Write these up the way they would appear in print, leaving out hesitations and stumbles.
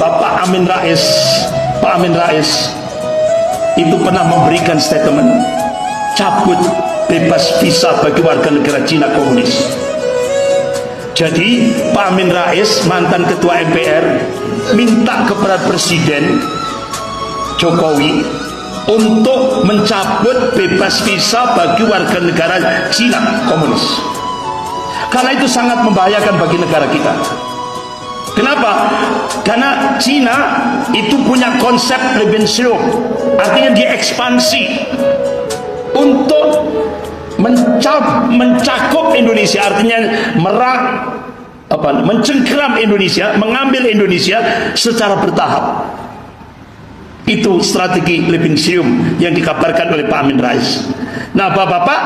Bapak Amin Rais, Pak Amin Rais itu pernah memberikan statement cabut bebas visa bagi warga negara Cina komunis. Jadi Pak Amin Rais, mantan ketua MPR, minta kepada Presiden Jokowi untuk mencabut bebas visa bagi warga negara Cina komunis, karena itu sangat membahayakan bagi negara kita. Kenapa? Karena Cina itu punya konsep Lebensraum, artinya dia ekspansi untuk mencakup Indonesia, artinya mencengkeram Indonesia, mengambil Indonesia secara bertahap. Itu strategi Lebensraum yang dikabarkan oleh Pak Amin Rais. Nah, Bapak-bapak,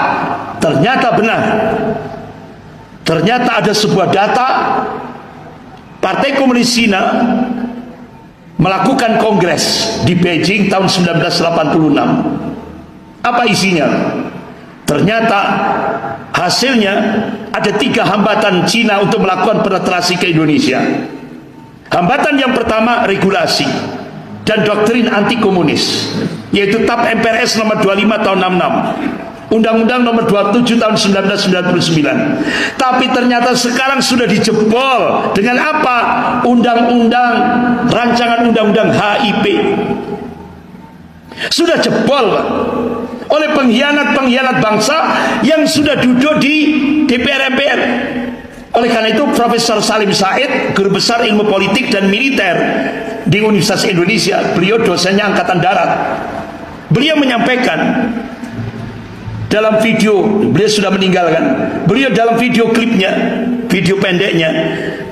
ternyata benar. Ternyata ada sebuah data Partai Komunis Cina melakukan kongres di Beijing tahun 1986. Apa isinya? Ternyata hasilnya ada 3 hambatan Cina untuk melakukan penetrasi ke Indonesia. Hambatan yang pertama, regulasi dan doktrin anti komunis, yaitu TAP MPRS nomor 25 tahun 66, Undang-Undang nomor 27 tahun 1999. Tapi ternyata sekarang sudah dijebol dengan apa? Rancangan undang-undang HIP. Sudah jebol, Pak, oleh pengkhianat-pengkhianat bangsa yang sudah duduk di DPR MPR. Oleh karena itu Profesor Salim Said, guru besar ilmu politik dan militer di Universitas Indonesia, beliau dosennya Angkatan Darat, beliau menyampaikan dalam video, beliau sudah meninggalkan, beliau dalam video klipnya, video pendeknya,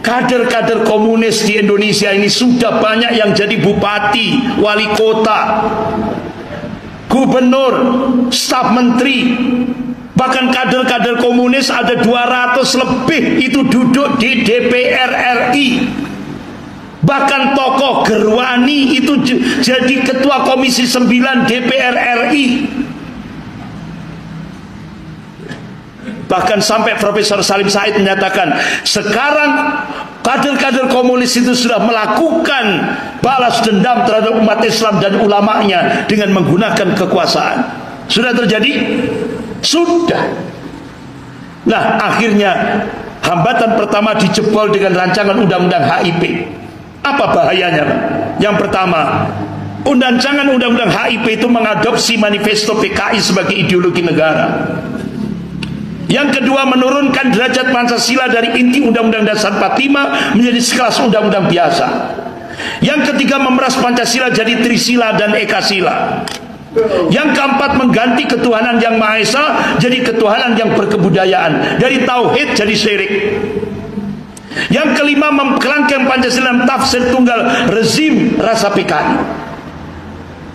kader-kader komunis di Indonesia ini sudah banyak yang jadi bupati, wali kota, gubernur, staf menteri. Bahkan kader-kader komunis ada 200 lebih itu duduk di DPR RI. Bahkan tokoh Gerwani itu jadi ketua Komisi 9 DPR RI. Bahkan sampai Profesor Salim Said menyatakan sekarang kader-kader komunis itu sudah melakukan balas dendam terhadap umat Islam dan ulamanya dengan menggunakan kekuasaan. Sudah terjadi? Sudah. Nah, akhirnya hambatan pertama dijebol dengan rancangan undang-undang HIP. Apa bahayanya, Pak? Yang pertama, rancangan undang-undang HIP itu mengadopsi manifesto PKI sebagai ideologi negara. Yang kedua, menurunkan derajat Pancasila dari inti Undang-Undang Dasar 45 menjadi sekelas undang-undang biasa. Yang ketiga, memeras Pancasila jadi Trisila dan Ekasila. Yang keempat, mengganti ketuhanan yang Maha Esa jadi ketuhanan yang berkebudayaan, dari tauhid jadi syirik. Yang kelima, mengkelangkan Pancasila dalam tafsir tunggal rezim rasa PKI.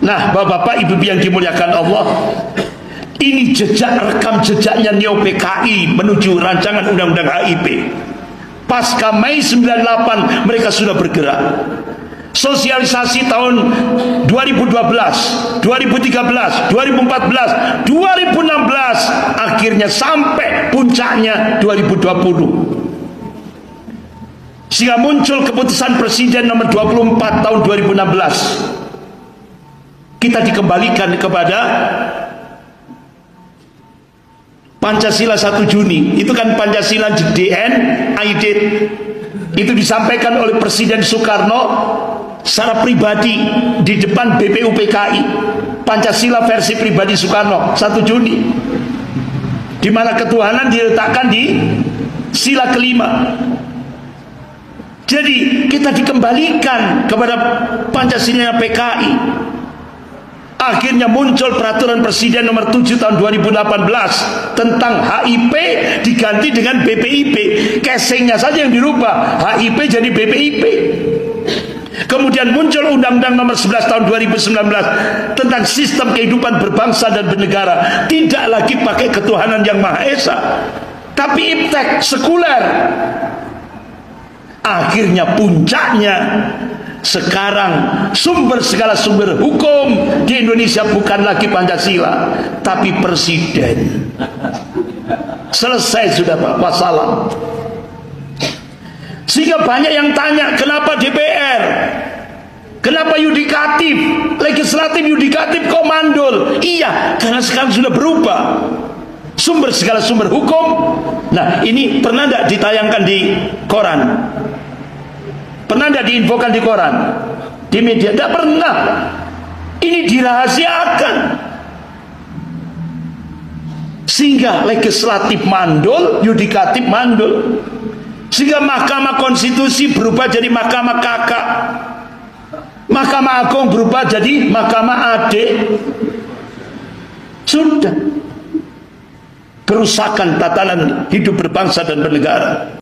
Nah, Bapak-bapak, Ibu yang dimuliakan Allah, ini jejak rekam jejaknya Neo PKI menuju rancangan undang-undang HIP. Pasca Mei 98 mereka sudah bergerak. Sosialisasi tahun 2012, 2013, 2014, 2016, akhirnya sampai puncaknya 2020. Sehingga muncul keputusan Presiden nomor 24 tahun 2016. Kita dikembalikan kepada Pancasila 1 Juni. Itu kan Pancasila DN Aidit. Itu disampaikan oleh Presiden Soekarno secara pribadi di depan BPUPKI. Pancasila versi pribadi Soekarno 1 Juni, di mana ketuhanan diletakkan di sila kelima. Jadi kita dikembalikan kepada Pancasila PKI. Akhirnya muncul peraturan Presiden nomor 7 tahun 2018 tentang HIP diganti dengan BPIP. Casingnya saja yang dirubah, HIP jadi BPIP. Kemudian muncul Undang-Undang nomor 11 tahun 2019 tentang sistem kehidupan berbangsa dan bernegara. Tidak lagi pakai ketuhanan yang Maha Esa, tapi iptek, sekuler. Akhirnya puncaknya sekarang segala sumber hukum di Indonesia bukan lagi Pancasila, tapi presiden. Selesai sudah, Pak. Wassalam. Sehingga banyak yang tanya, kenapa DPR? Kenapa yudikatif, legislatif, yudikatif kok mandul? Iya, karena sekarang sudah berubah sumber, segala sumber hukum. Nah, ini pernah tidak ditayangkan di koran? Pernah tidak diinfokan di koran, di media? Tidak pernah. Ini dirahasiakan, sehingga legislatif mandul, yudikatif mandul, sehingga Mahkamah Konstitusi berubah jadi Mahkamah Kakak, Mahkamah Agung berubah jadi Mahkamah Adik. Sudah kerusakan tatanan hidup berbangsa dan bernegara.